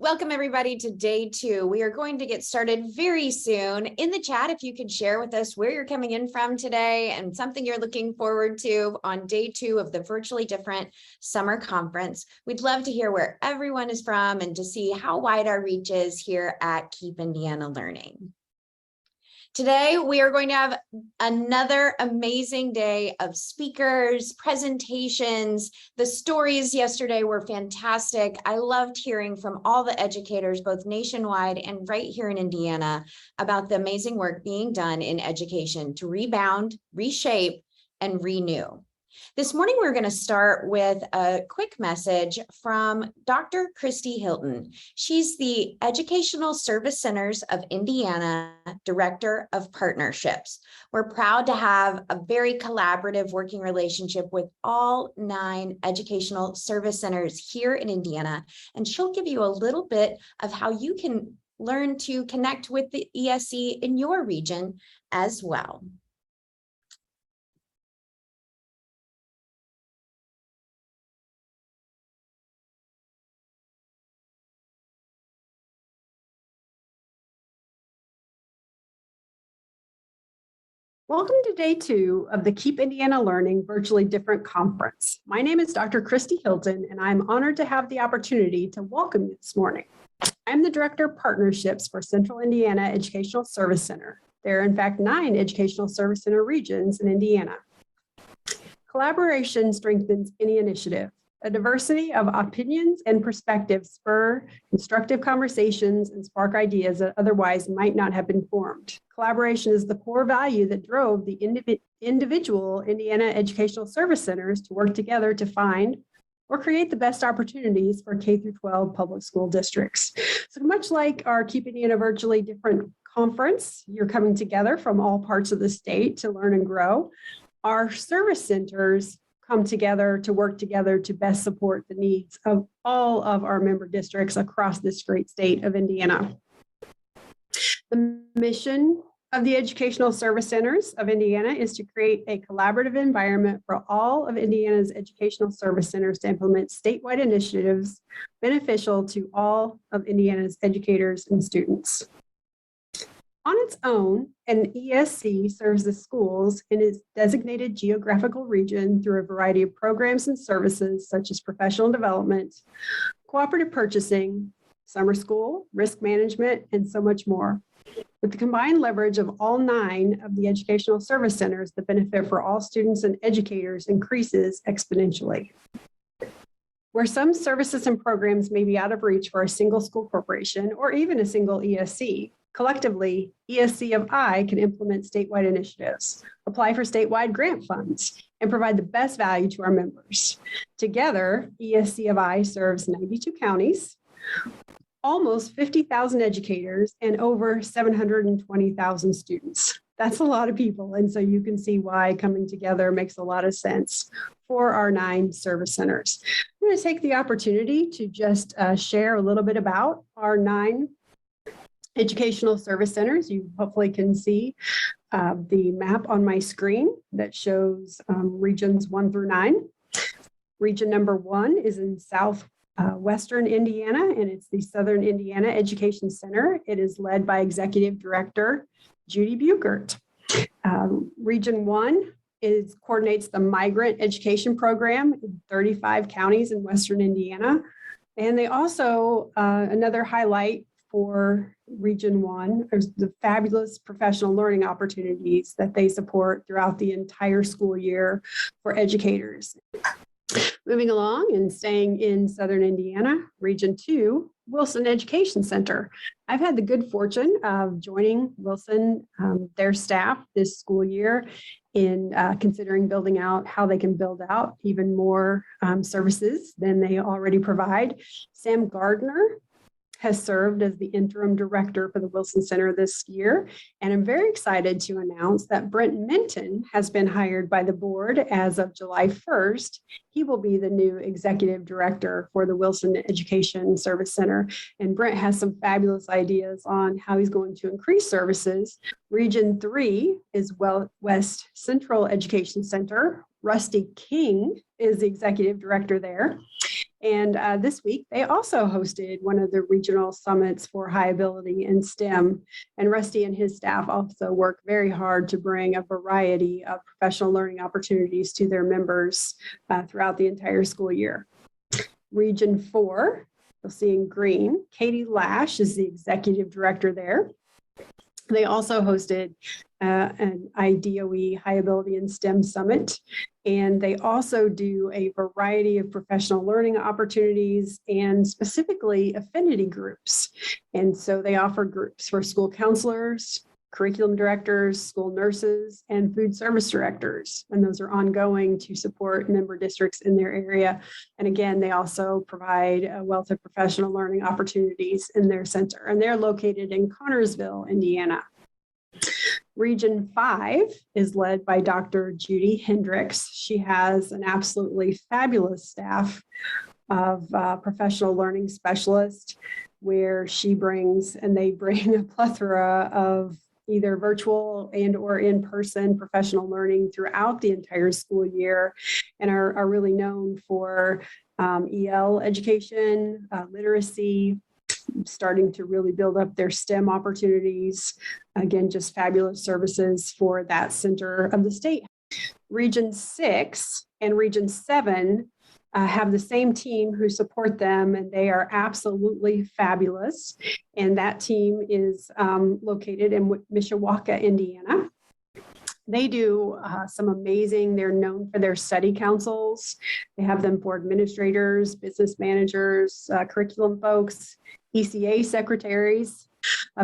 Welcome everybody to day 2. We are going to get started very soon. In the chat, if you could share with us where you're coming in from today and something you're looking forward to on day 2 of the Virtually Different Summer Conference. We'd love to hear where everyone is from and to see how wide our reach is here at Keep Indiana Learning. Today, we are going to have another amazing day of speakers, presentations. The stories yesterday were fantastic. I loved hearing from all the educators, both nationwide and right here in Indiana, about the amazing work being done in education to rebound, reshape, and renew. This morning, we're going to start with a quick message from Dr. Christy Hilton. She's the Educational Service Centers of Indiana Director of Partnerships. We're proud to have a very collaborative working relationship with all 9 educational service centers here in Indiana, and she'll give you a little bit of how you can learn to connect with the ESC in your region as well. Welcome to day 2 of the Keep Indiana Learning Virtually Different Conference. My name is Dr. Christy Hilton, and I'm honored to have the opportunity to welcome you this morning. I'm the Director of Partnerships for Central Indiana Educational Service Center. There are, in fact, 9 Educational Service Center regions in Indiana. Collaboration strengthens any initiative. A diversity of opinions and perspectives spur constructive conversations and spark ideas that otherwise might not have been formed. Collaboration is the core value that drove the individual Indiana Educational Service Centers to work together to find or create the best opportunities for K-12 public school districts. So much like our Keep Indiana Virtually Different Conference, you're coming together from all parts of the state to learn and grow. Our service centers come together to work together to best support the needs of all of our member districts across this great state of Indiana. The mission of the Educational Service Centers of Indiana is to create a collaborative environment for all of Indiana's educational service centers to implement statewide initiatives beneficial to all of Indiana's educators and students. On its own, an ESC serves the schools in its designated geographical region through a variety of programs and services such as professional development, cooperative purchasing, summer school, risk management, and so much more. With the combined leverage of all 9 of the educational service centers, the benefit for all students and educators increases exponentially. Where some services and programs may be out of reach for a single school corporation or even a single ESC, collectively, ESC of I can implement statewide initiatives, apply for statewide grant funds, and provide the best value to our members. Together, ESC of I serves 92 counties, almost 50,000 educators, and over 720,000 students. That's a lot of people, and so you can see why coming together makes a lot of sense for our 9 service centers. I'm going to take the opportunity to just share a little bit about our 9 educational service centers. You hopefully can see the map on my screen that shows regions 1 through 9. Region number 1 is in southwestern Indiana, and it's the Southern Indiana Education Center. It is led by Executive Director Judy Buchert. Region 1 coordinates the migrant education program in 35 counties in Western Indiana. And they also, another highlight for Region 1 is the fabulous professional learning opportunities that they support throughout the entire school year for educators. Moving along and staying in Southern Indiana, Region 2, Wilson Education Center. I've had the good fortune of joining Wilson, their staff this school year in considering building out how they can build out even more services than they already provide. Sam Gardner has served as the interim director for the Wilson Center this year. And I'm very excited to announce that Brent Minton has been hired by the board as of July 1st. He will be the new executive director for the Wilson Education Service Center. And Brent has some fabulous ideas on how he's going to increase services. Region 3 is West Central Education Center. Rusty King is the executive director there. And this week, they also hosted one of the regional summits for high ability in STEM. And Rusty and his staff also work very hard to bring a variety of professional learning opportunities to their members throughout the entire school year. Region 4, you'll see in green, Katie Lash is the executive director there. They also hosted an IDOE High Ability in STEM Summit, and they also do a variety of professional learning opportunities and specifically affinity groups. And so they offer groups for school counselors, curriculum directors, school nurses, and food service directors. And those are ongoing to support member districts in their area. And again, they also provide a wealth of professional learning opportunities in their center. And they're located in Connorsville, Indiana. Region 5 is led by Dr. Judy Hendricks. She has an absolutely fabulous staff of professional learning specialists where they bring a plethora of either virtual and or in-person professional learning throughout the entire school year and are really known for EL education, literacy, starting to really build up their STEM opportunities. Again, just fabulous services for that center of the state. Region 6 and Region 7 have the same team who support them, and they are absolutely fabulous. And that team is located in Mishawaka, Indiana. They do they're known for their study councils. They have them for administrators, business managers, curriculum folks, ECA secretaries,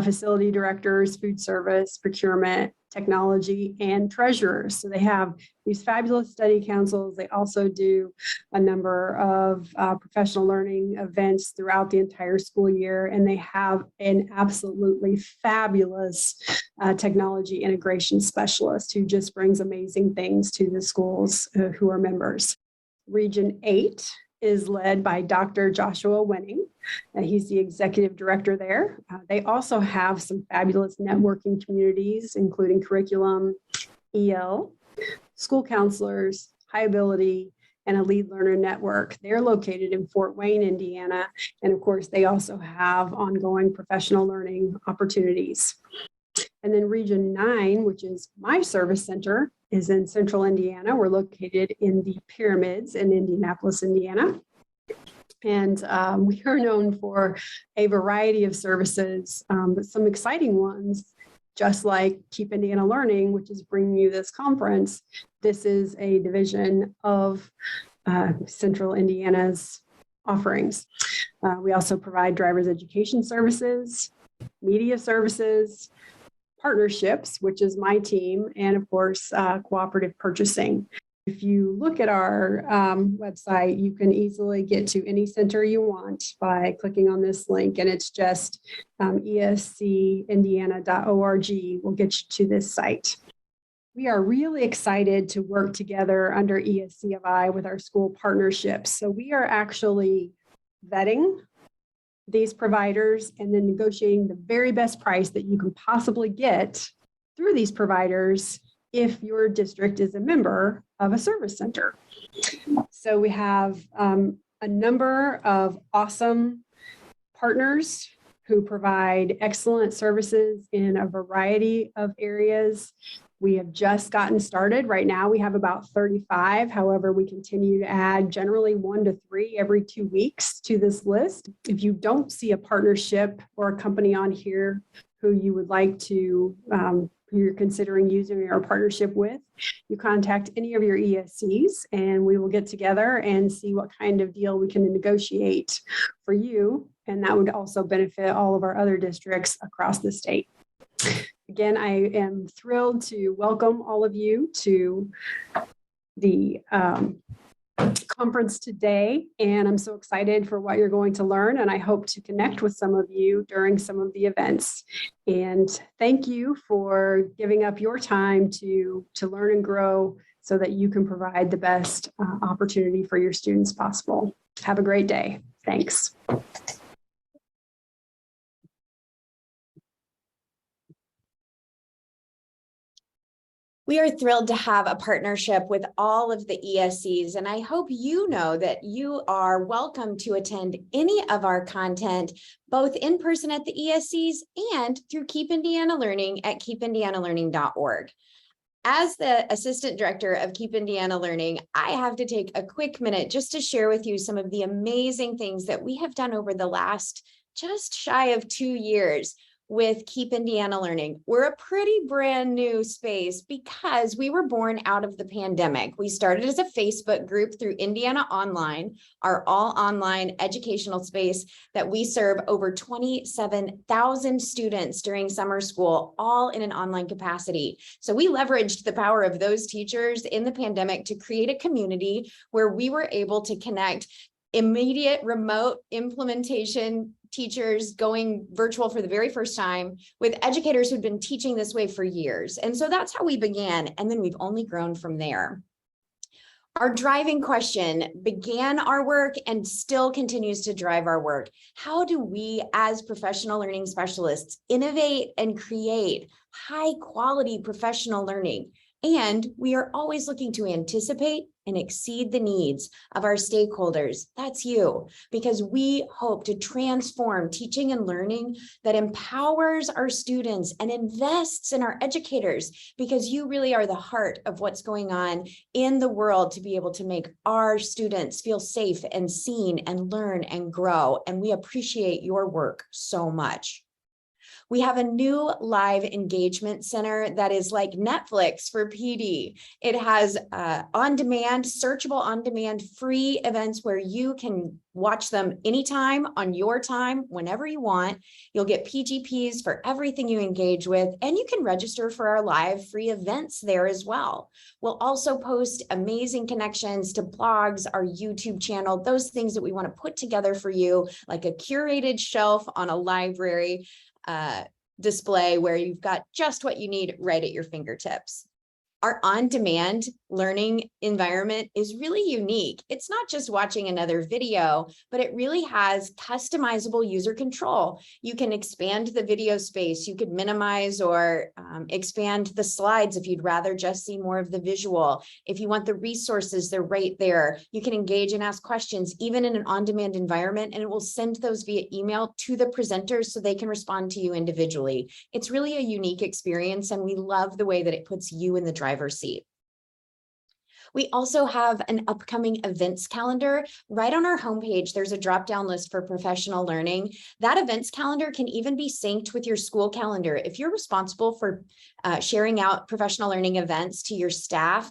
facility directors, food service, procurement, technology, and treasurers. So they have these fabulous study councils. They also do a number of professional learning events throughout the entire school year, and they have an absolutely fabulous technology integration specialist who just brings amazing things to the schools who are members. Region 8 is led by Dr. Joshua Wenning. He's the executive director there. They also have some fabulous networking communities, including curriculum, EL, school counselors, high ability, and a lead learner network. They're located in Fort Wayne, Indiana. And of course, they also have ongoing professional learning opportunities. And then Region 9, which is my service center, is in Central Indiana. We're located in the Pyramids in Indianapolis, Indiana. And we are known for a variety of services, but some exciting ones, just like Keep Indiana Learning, which is bringing you this conference. This is a division of Central Indiana's offerings. We also provide driver's education services, media services, partnerships, which is my team, and of course, cooperative purchasing. If you look at our website, you can easily get to any center you want by clicking on this link, and it's just escindiana.org will get you to this site. We are really excited to work together under ESC of I with our school partnerships. So we are actually vetting these providers and then negotiating the very best price that you can possibly get through these providers if your district is a member of a service center. So we have a number of awesome partners who provide excellent services in a variety of areas. We have just gotten started. Right now, we have about 35. However, we continue to add generally 1 to 3 every 2 weeks to this list. If you don't see a partnership or a company on here who you would like to, you're considering using your partnership with, you contact any of your ESCs and we will get together and see what kind of deal we can negotiate for you. And that would also benefit all of our other districts across the state. Again, I am thrilled to welcome all of you to the conference today, and I'm so excited for what you're going to learn, and I hope to connect with some of you during some of the events. And thank you for giving up your time to learn and grow so that you can provide the best opportunity for your students possible. Have a great day. Thanks. We are thrilled to have a partnership with all of the ESCs, and I hope you know that you are welcome to attend any of our content, both in person at the ESCs and through Keep Indiana Learning at keepindianalearning.org. As the Assistant Director of Keep Indiana Learning, I have to take a quick minute just to share with you some of the amazing things that we have done over the last just shy of 2 years with Keep Indiana Learning. We're a pretty brand new space because we were born out of the pandemic. We started as a Facebook group through Indiana Online, our all online educational space that we serve over 27,000 students during summer school, all in an online capacity. So we leveraged the power of those teachers in the pandemic to create a community where we were able to connect immediate remote implementation teachers going virtual for the very first time with educators who'd been teaching this way for years. And so that's how we began. And then we've only grown from there. Our driving question began our work and still continues to drive our work. How do we, as professional learning specialists, innovate and create high quality professional learning? And we are always looking to anticipate and exceed the needs of our stakeholders. That's you, because we hope to transform teaching and learning that empowers our students and invests in our educators, because you really are the heart of what's going on in the world to be able to make our students feel safe and seen and learn and grow. And we appreciate your work so much. We have a new live engagement center that is like Netflix for PD. It has on-demand, searchable on-demand free events where you can watch them anytime on your time, whenever you want. You'll get PGPs for everything you engage with, and you can register for our live free events there as well. We'll also post amazing connections to blogs, our YouTube channel, those things that we want to put together for you, like a curated shelf on a library display where you've got just what you need right at your fingertips. Our on-demand learning environment is really unique. It's not just watching another video, but it really has customizable user control. You can expand the video space. You could minimize or expand the slides if you'd rather just see more of the visual. If you want the resources, they're right there. You can engage and ask questions, even in an on-demand environment, and it will send those via email to the presenters so they can respond to you individually. It's really a unique experience, and we love the way that it puts you in the driver's seat. We also have an upcoming events calendar. Right on our homepage, there's a drop-down list for professional learning. That events calendar can even be synced with your school calendar. If you're responsible for sharing out professional learning events to your staff,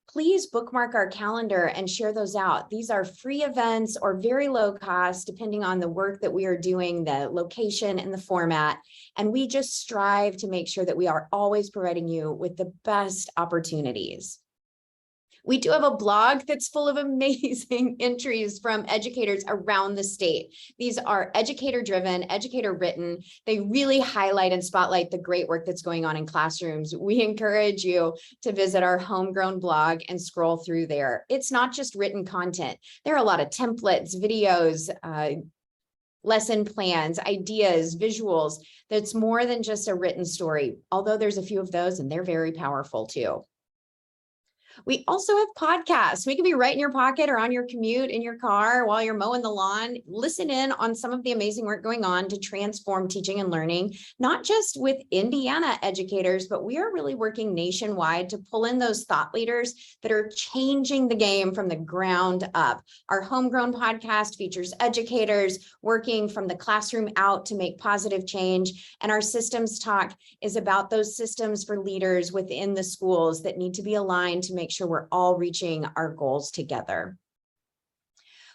please bookmark our calendar and share those out. These are free events or very low cost, depending on the work that we are doing, the location and the format. And we just strive to make sure that we are always providing you with the best opportunities. We do have a blog that's full of amazing entries from educators around the state. These are educator-driven, educator-written. They really highlight and spotlight the great work that's going on in classrooms. We encourage you to visit our Homegrown blog and scroll through there. It's not just written content. There are a lot of templates, videos, lesson plans, ideas, visuals. That's more than just a written story, although there's a few of those and they're very powerful too. We also have podcasts. We can be right in your pocket or on your commute in your car while you're mowing the lawn. Listen in on some of the amazing work going on to transform teaching and learning, not just with Indiana educators, but we are really working nationwide to pull in those thought leaders that are changing the game from the ground up. Our Homegrown podcast features educators working from the classroom out to make positive change. And our systems talk is about those systems for leaders within the schools that need to be aligned to make sure we're all reaching our goals together.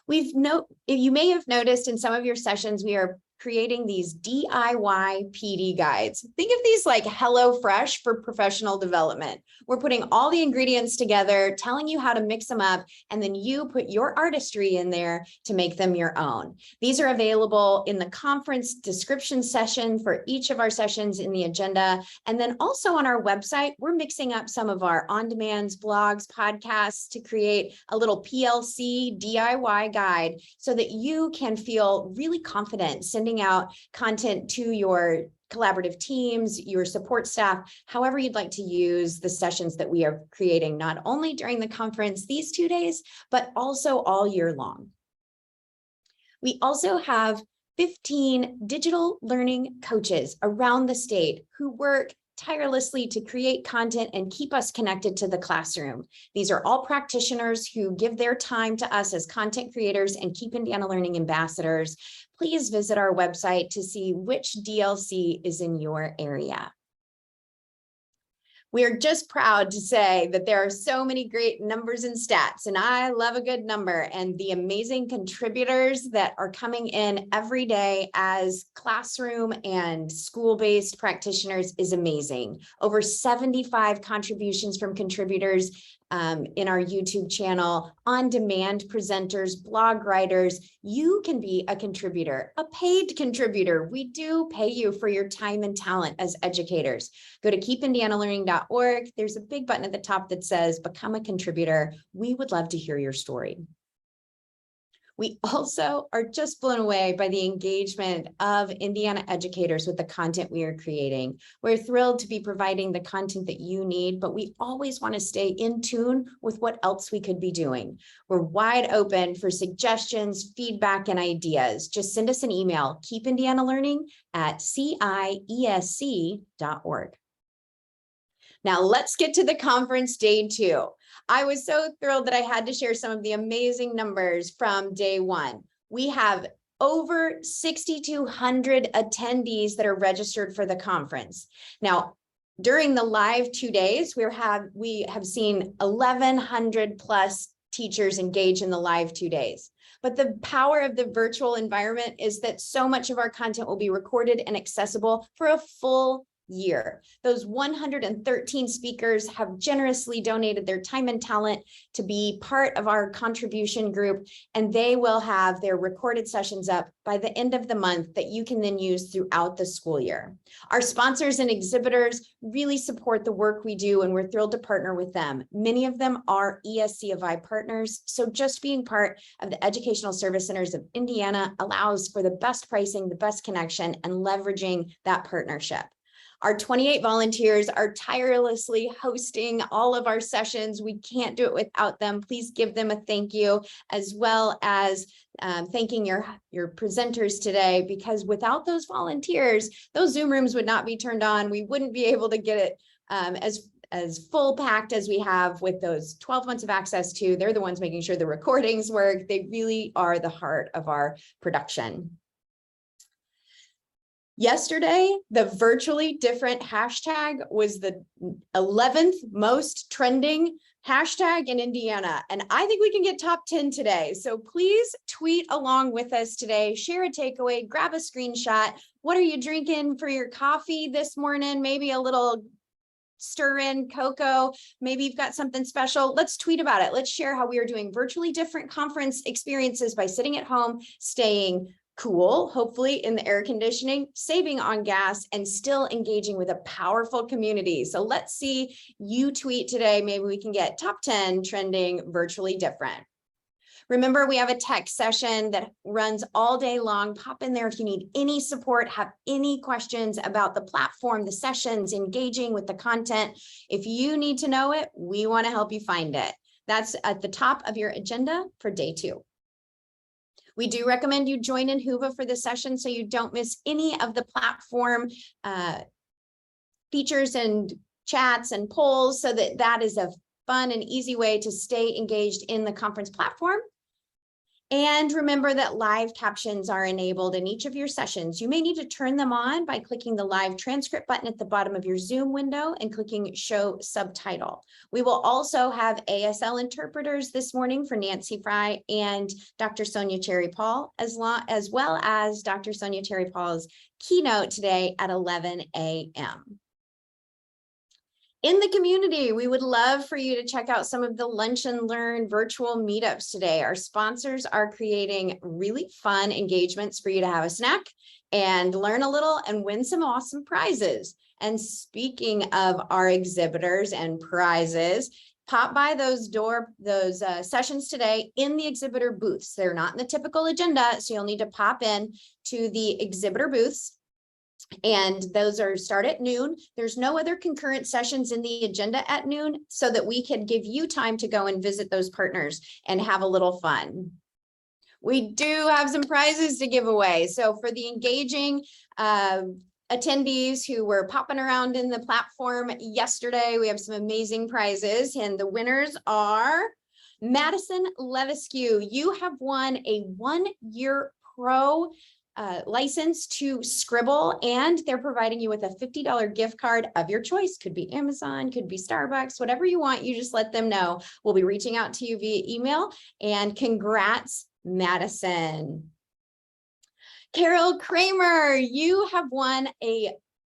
You may have noticed in some of your sessions, we are creating these DIY PD guides. Think of these like HelloFresh for professional development. We're putting all the ingredients together, telling you how to mix them up, and then you put your artistry in there to make them your own. These are available in the conference description session for each of our sessions in the agenda. And then also on our website, we're mixing up some of our on-demands, blogs, podcasts to create a little PLC DIY guide so that you can feel really confident sending out content to your collaborative teams, your support staff, however you'd like to use the sessions that we are creating, not only during the conference these 2 days, but also all year long. We also have 15 digital learning coaches around the state who work tirelessly to create content and keep us connected to the classroom. These are all practitioners who give their time to us as content creators and Keep Indiana Learning ambassadors. Please visit our website to see which DLC is in your area. We are just proud to say that there are so many great numbers and stats, and I love a good number, and the amazing contributors that are coming in every day as classroom and school-based practitioners is amazing. Over 75 contributions from contributors in our YouTube channel, on-demand presenters, blog writers. You can be a contributor, a paid contributor. We do pay you for your time and talent as educators. Go to keepindianalearning.org. There's a big button at the top that says Become a Contributor. We would love to hear your story. We also are just blown away by the engagement of Indiana educators with the content we are creating. We're thrilled to be providing the content that you need, but we always want to stay in tune with what else we could be doing. We're wide open for suggestions, feedback, and ideas. Just send us an email, keepindianalearning@ciesc.org. Now let's get to the conference day 2. I was so thrilled that I had to share some of the amazing numbers from day 1. We have over 6,200 attendees that are registered for the conference. Now, during the live 2 days, we have seen 1,100 plus teachers engage in the live 2 days. But the power of the virtual environment is that so much of our content will be recorded and accessible for a full year. Those 113 speakers have generously donated their time and talent to be part of our contribution group, and they will have their recorded sessions up by the end of the month that you can then use throughout the school year. Our sponsors and exhibitors really support the work we do, and we're thrilled to partner with them. Many of them are ESCFI partners, so just being part of the Educational Service Centers of Indiana allows for the best pricing, the best connection, and leveraging that partnership. Our 28 volunteers are tirelessly hosting all of our sessions. We can't do it without them. Please give them a thank you, as well as thanking your presenters today, because without those volunteers, those Zoom rooms would not be turned on. We wouldn't be able to get it as full packed as we have with those 12 months of access to. They're the ones making sure the recordings work. They really are the heart of our production. Yesterday, the virtually different hashtag was the 11th most trending hashtag in Indiana. And I think we can get top 10 today. So please tweet along with us today, share a takeaway, grab a screenshot. What are you drinking for your coffee this morning? Maybe a little stir in cocoa. Maybe you've got something special. Let's tweet about it. Let's share how we are doing virtually different conference experiences by sitting at home, staying cool, hopefully in the air conditioning, saving on gas, and still engaging with a powerful community. So let's see you tweet today. Maybe we can get top 10 trending virtually different. Remember, we have a tech session that runs all day long. Pop in there if you need any support, have any questions about the platform, the sessions, engaging with the content. If you need to know it, we want to help you find it. That's at the top of your agenda for day 2. We do recommend you join in Whova for the session so you don't miss any of the platform features and chats and polls, so that is a fun and easy way to stay engaged in the conference platform. And remember that live captions are enabled in each of your sessions. You may need to turn them on by clicking the live transcript button at the bottom of your Zoom window and clicking show subtitle. We will also have ASL interpreters this morning for Nancy Fry and Dr. Sonia Cherry-Paul, as well as Dr. Sonia Cherry-Paul's keynote today at 11 a.m. In the community, we would love for you to check out some of the Lunch and Learn virtual meetups today. Our sponsors are creating really fun engagements for you to have a snack and learn a little and win some awesome prizes. And speaking of our exhibitors and prizes, pop by those sessions today in the exhibitor booths. They're not in the typical agenda, so you'll need to pop in to the exhibitor booths. And those are start at noon. There's no other concurrent sessions in the agenda at noon, so that we can give you time to go and visit those partners and have a little fun. We do have some prizes to give away. So for the engaging attendees who were popping around in the platform yesterday, we have some amazing prizes, and the winners are Madison Levesque. You have won a 1-year pro license to Scribble, and they're providing you with a $50 gift card of your choice. Could be Amazon, could be Starbucks, whatever you want. You just let them know. We'll be reaching out to you via email, and congrats, Madison. Carol Kramer, you have won a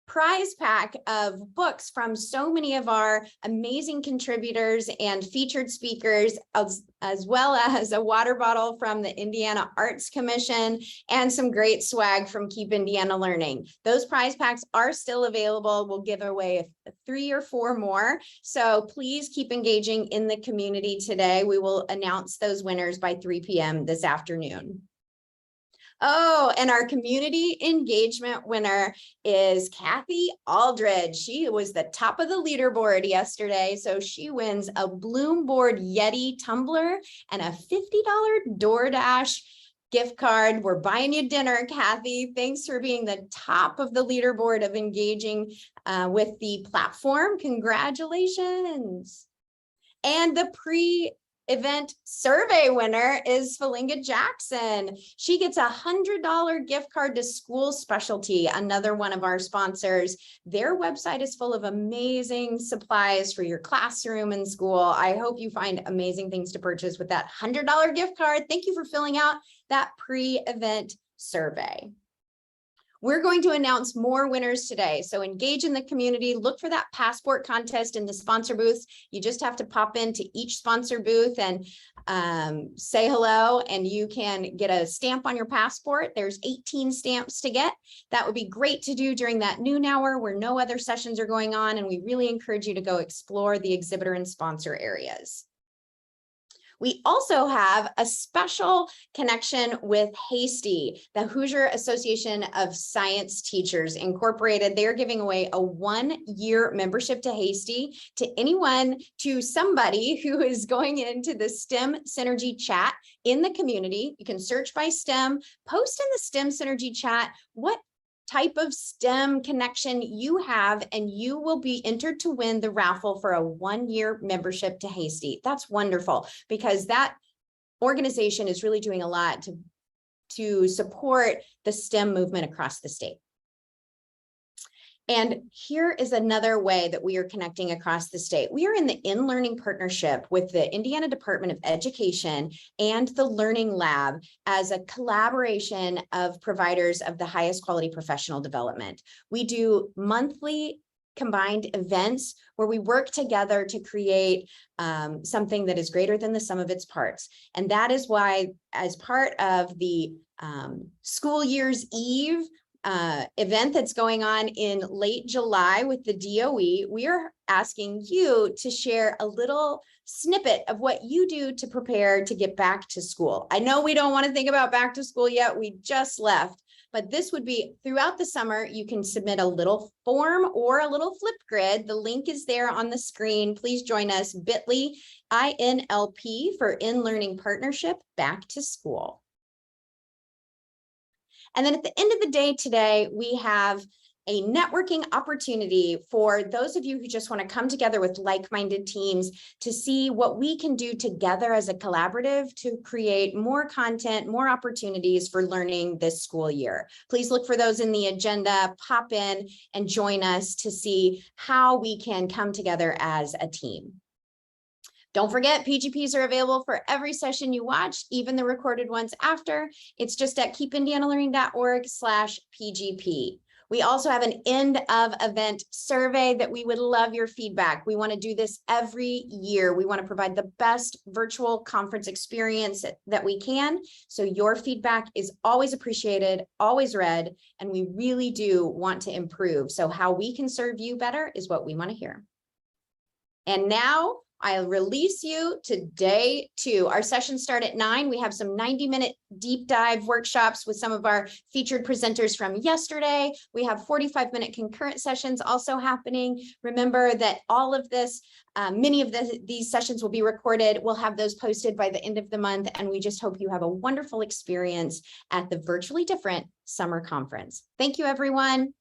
prize pack of books from so many of our amazing contributors and featured speakers, as well as a water bottle from the Indiana Arts Commission and some great swag from Keep Indiana Learning. Those prize packs are still available. We'll give away 3 or 4 more. So please keep engaging in the community today. We will announce those winners by 3 p.m. this afternoon. Oh, and our community engagement winner is Kathy Aldridge. She was the top of the leaderboard yesterday. So she wins a Bloomboard Yeti tumbler and a $50 DoorDash gift card. We're buying you dinner, Kathy. Thanks for being the top of the leaderboard of engaging with the platform. Congratulations. And the pre-event survey winner is Felinga Jackson. She gets a $100 gift card to School Specialty, another one of our sponsors. Their website is full of amazing supplies for your classroom and school. I hope you find amazing things to purchase with that $100 gift card. Thank you for filling out that pre-event survey. We're going to announce more winners today. So engage in the community, look for that passport contest in the sponsor booths. You just have to pop into each sponsor booth and say hello, and you can get a stamp on your passport. There's 18 stamps to get. That would be great to do during that noon hour where no other sessions are going on. And we really encourage you to go explore the exhibitor and sponsor areas. We also have a special connection with Hasty, the Hoosier Association of Science Teachers Incorporated. They're giving away a 1-year membership to Hasty to somebody who is going into the STEM Synergy chat in the community. You can search by STEM, post in the STEM Synergy chat what type of STEM connection you have, and you will be entered to win the raffle for a 1-year membership to Hasty. That's wonderful, because that organization is really doing a lot to support the STEM movement across the state. And here is another way that we are connecting across the state. We are in the in-learning partnership with the Indiana Department of Education and the Learning Lab as a collaboration of providers of the highest quality professional development. We do monthly combined events where we work together to create something that is greater than the sum of its parts. And that is why, as part of the School Year's Eve event that's going on in late July with the DOE, we are asking you to share a little snippet of what you do to prepare to get back to school. I know we don't want to think about back to school yet. We just left, but this would be throughout the summer. You can submit a little form or a little flip grid. The link is there on the screen. Please join us, bit.ly, INLP for In Learning Partnership Back to School. And then at the end of the day today, we have a networking opportunity for those of you who just want to come together with like-minded teams to see what we can do together as a collaborative to create more content, more opportunities for learning this school year. Please look for those in the agenda, pop in and join us to see how we can come together as a team. Don't forget, PGPs are available for every session you watch, even the recorded ones after. It's just at keepindianalearning.org/PGP. We also have an end of event survey that we would love your feedback. We want to do this every year. We want to provide the best virtual conference experience that we can. So your feedback is always appreciated, always read, and we really do want to improve. So how we can serve you better is what we want to hear. And now I'll release you to day 2. Our sessions start at 9. We have some 90-minute deep dive workshops with some of our featured presenters from yesterday. We have 45-minute concurrent sessions also happening. Remember that all of this, many of these sessions will be recorded. We'll have those posted by the end of the month. And we just hope you have a wonderful experience at the Virtually Different Summer Conference. Thank you, everyone.